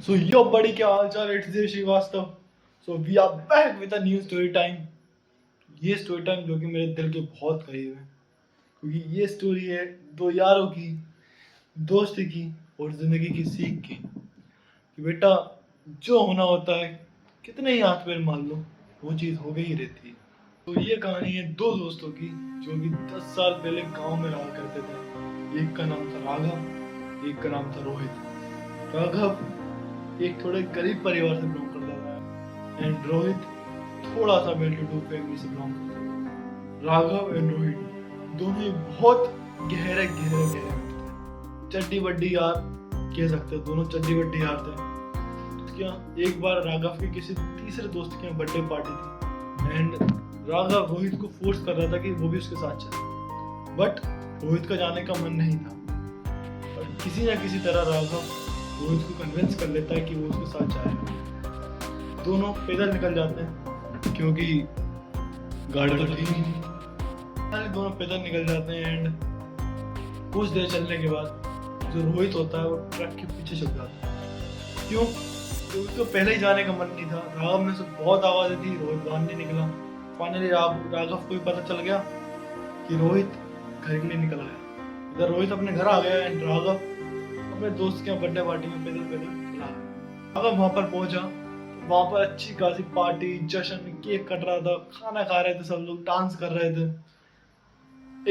So yo buddy, क्या हाल चाल? It's Dev Srivastava. So we are back with a new story time. ये story time जो कि मेरे दिल के बहुत करीब है, क्योंकि ये स्टोरी है दो यारों की, दोस्ती की और जिंदगी की सीख की कि बेटा जो होना होता है कितने ही हाथ पैर मान लो वो चीज़ हो गई ही रहती है। तो ये कहानी है दो दोस्तों की जो कि 10 साल पहले गांव में रहा करते थे। एक का नाम था राघव, एक का नाम था रोहित। राघव एक थोड़े गरीब परिवार से बिलोंग करता था एंड रोहित थोड़ा सा वेल टू डू फैमिली से बिलोंग करता था। राघव एंड रोहित दोनों ही बहुत गहरे मित्र थे, चड्डी बड्डी यार कह सकते हो, दोनों चड्डी बड्डी यार थे। क्या एक बार राघव के किसी तीसरे दोस्त की बर्थडे पार्टी थी एंड राघव रोहित को फोर्स कर रहा था कि वो भी उसके साथ चले, बट रोहित का जाने का मन नहीं था। और किसी न किसी तरह राघव रोहित को कन्विंस कर लेता है कि वो उसके साथ जाए। दोनों पैदल निकल जाते हैं क्योंकि गाड़ी तो थी नहीं। दोनों पैदल निकल जाते हैं एंड कुछ देर चलने के बाद जो रोहित होता है वो ट्रक के पीछे छुप जाता है। क्यों? क्योंकि उसको पहले ही जाने का मन नहीं था। राघव ने सब बहुत आवाजें दी, रोहित बाहर नहीं निकला। फाइनली राघव को भी पता चल गया कि रोहित घर के लिए निकल आया। इधर रोहित अपने घर आ गया एंड राघव अपने दोस्त के बर्थडे पार्टी में पैदल चला। राघव वहां पर पहुंचा, वहां पर अच्छी खासी पार्टी, जश्न, केक कट रहा था, खाना खा रहे थे सब लोग, डांस कर रहे थे,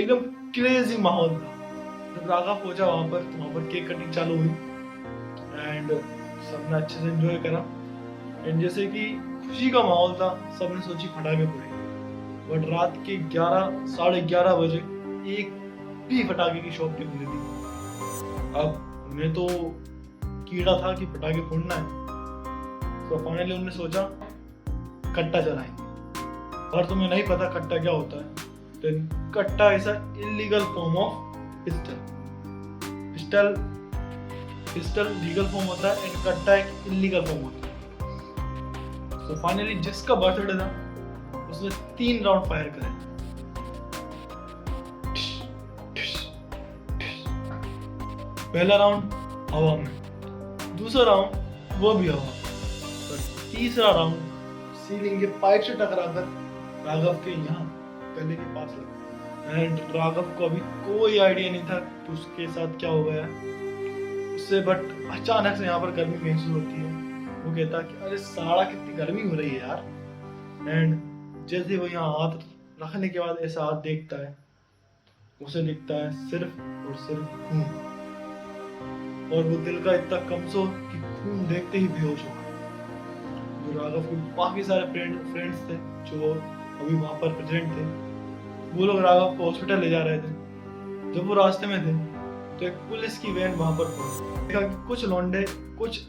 एकदम क्रेजी माहौल था। जब राघव पहुंचा वहां पर केक कटिंग चालू हुई एंड सबने अच्छे से एंजॉय करा। एंड जैसे कि खुशी का माहौल था, सबने सोची पटाखे फोड़े, बट रात के 11 साढ़े 11 बजे एक भी पटाखे की शॉप नहीं खुली थी। अब उन्हें तो कीड़ा था कि पटाखे फोड़ना है, तो फाइनली उन्होंने सोचा कट्टा चलाएंगे। और तुम्हें नहीं पता कट्टा क्या होता है, तो कट्टा ऐसा illegal form of pistol legal form होता है एंड कट्टा एक इलीगल फॉर्म होता है। तो फाइनली जिसका बर्थडे था उसने 3 राउंड फायर करे। पहला राउंड हवा में, दूसरा राउंड वो भी हवा, तीसरा राउंड सीलिंग के पाइप से टकराकर राघव के यहाँ गले के पास लगा। एंड राघव को अभी कोई आइडिया नहीं था कि उसके साथ क्या हो गया उससे, बट अचानक से यहाँ पर गर्मी महसूस होती है। वो कहता है कि अरे साला कितनी गर्मी हो रही है यार। एंड जैसे वो यहाँ हाथ रखने के बाद ऐसा हाथ देखता है, उसे दिखता है सिर्फ और सिर्फ खून, और वो दिल का इतना कमजोर कि खून देखते ही बेहोश हो गया। जो राघव के बाकी सारे फ्रेंड्स थे जो अभी वहां पर प्रेजेंट थे, वो लोग राघव को हॉस्पिटल ले जा रहे थे। जब वो रास्ते में थे तो एक पुलिस की वैन वहां पर पहुंची। देखा कि कुछ लौंडे कुछ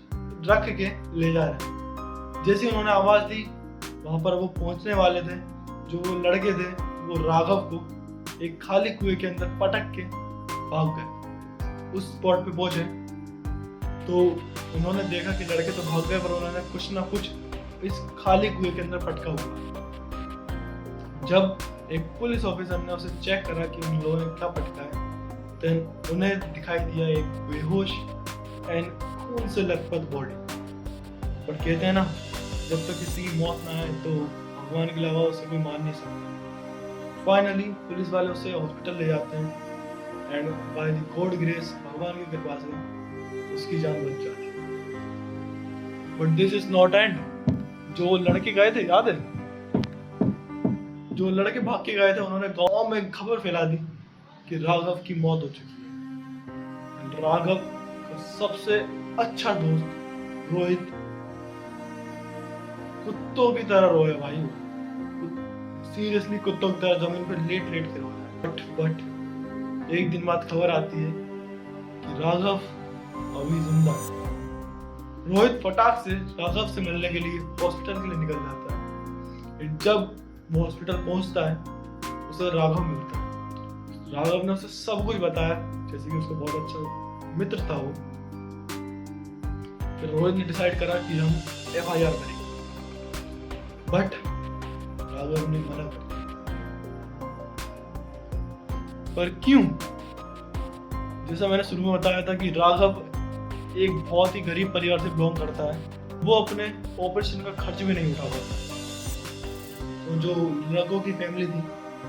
रख के ले जा रहे। जैसे उन्होंने आवाज दी, वहां पर वो पहुंचने वाले थे। जो वो लड़के थे वो राघव को एक खाली कुएं के अंदर पटक के भाग गए। उस स्पॉट पे पहुंचे तो उन्होंने देखा कि लड़के तो भाग गए, पर उन्होंने कुछ ना कुछ इस खाली कुएं के अंदर पटका हुआ। जब एक पुलिस ऑफिसर ने उसे चेक करा कि उन लोगों ने क्या पटका है, तो उन्हें दिखाई दिया एक बेहोश एंड खून से लथपथ बॉडी। पर कहते हैं ना, जब तक किसी की मौत ना आए तो भगवान के अलावा उसे कोई मान नहीं सकता। फाइनली पुलिस वाले उसे हॉस्पिटल ले जाते हैं and by the God grace, भगवान की कृपा से उसकी जान बच जाती है। But this is not and. जो लड़के गए थे, याद है, जो लड़के भाग के गए थे, उन्होंने गांव में खबर फैला दी कि राघव की मौत हो चुकी है। राघव का सबसे अच्छा दोस्त रोहित कुत्तों की तरह रोया भाई, सीरियसली कुत्तों की तरह जमीन पर लेट के रोया। बट एक दिन बाद खबर आती है कि राघव अभी जिंदा है। रोहित फटाक से राघव से मिलने के लिए हॉस्पिटल के लिए निकल जाता है। जब वो हॉस्पिटल पहुंचता है उसे राघव मिलता है। राघव ने उसे सब कुछ बताया, जैसे कि उसका बहुत अच्छा मित्र था वो। फिर रोहित ने डिसाइड करा कि हम FIR करेंगे, बट राघव ने मना कर दिया। पर क्यों? जैसा मैंने शुरू में बताया था कि राघव एक बहुत ही गरीब परिवार से बिलोंग करता है, वो अपने ऑपरेशन का खर्च भी नहीं उठा पाता। तो जो राघव की फैमिली थी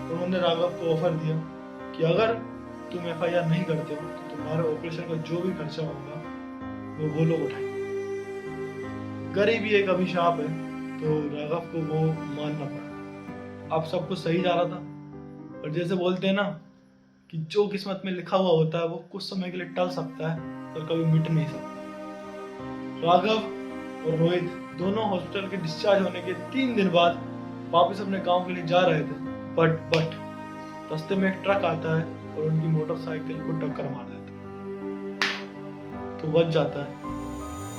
उन्होंने राघव को ऑफर दिया कि अगर तुम FIR नहीं करते हो तो तुम्हारे ऑपरेशन का जो भी खर्चा होगा वो लोग उठाएंगे। गरीबी एक अभिशाप है, तो राघव को वो मानना पड़ा। अब सब कुछ सही जा रहा था, और जैसे बोलते हैं ना कि जो किस्मत में लिखा हुआ होता है वो कुछ समय के लिए टल सकता है पर कभी मिट नहीं सकता। राघव और रोहित दोनों हॉस्पिटल के डिस्चार्ज होने के 3 दिन बाद वापस अपने गांव के लिए जा रहे थे, बट रास्ते में एक ट्रक आता है और उनकी मोटरसाइकिल को टक्कर मार देता है, तो बच जाता है।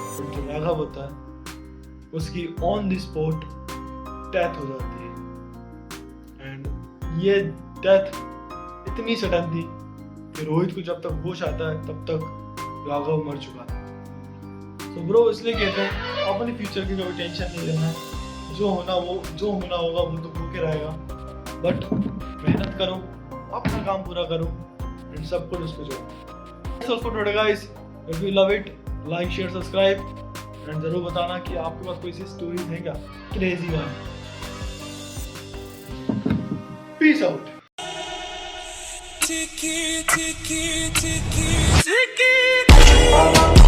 और जो राघव होता है उसकी ऑन द स्पॉट डेथ हो जाती है। एंड ये डेथ इतनी सडन थी कि रोहित को जब तक होश आता है तब तक राघव मर चुका था। तो ब्रो इसलिए कहते हैं अपने फ्यूचर की कोई टेंशन नहीं लेना है, जो होना होगा वो तो होके रहेगा, बट मेहनत करो, अपना काम पूरा करो, एंड सब कुछ उसको जोड़ो। So for today guys, if you love it, like share subscribe, and जरूर बताना कि आपके पास कोई सी स्टोरीज है क्या crazy one. Peace out. Tiki, tiki, tiki, tiki.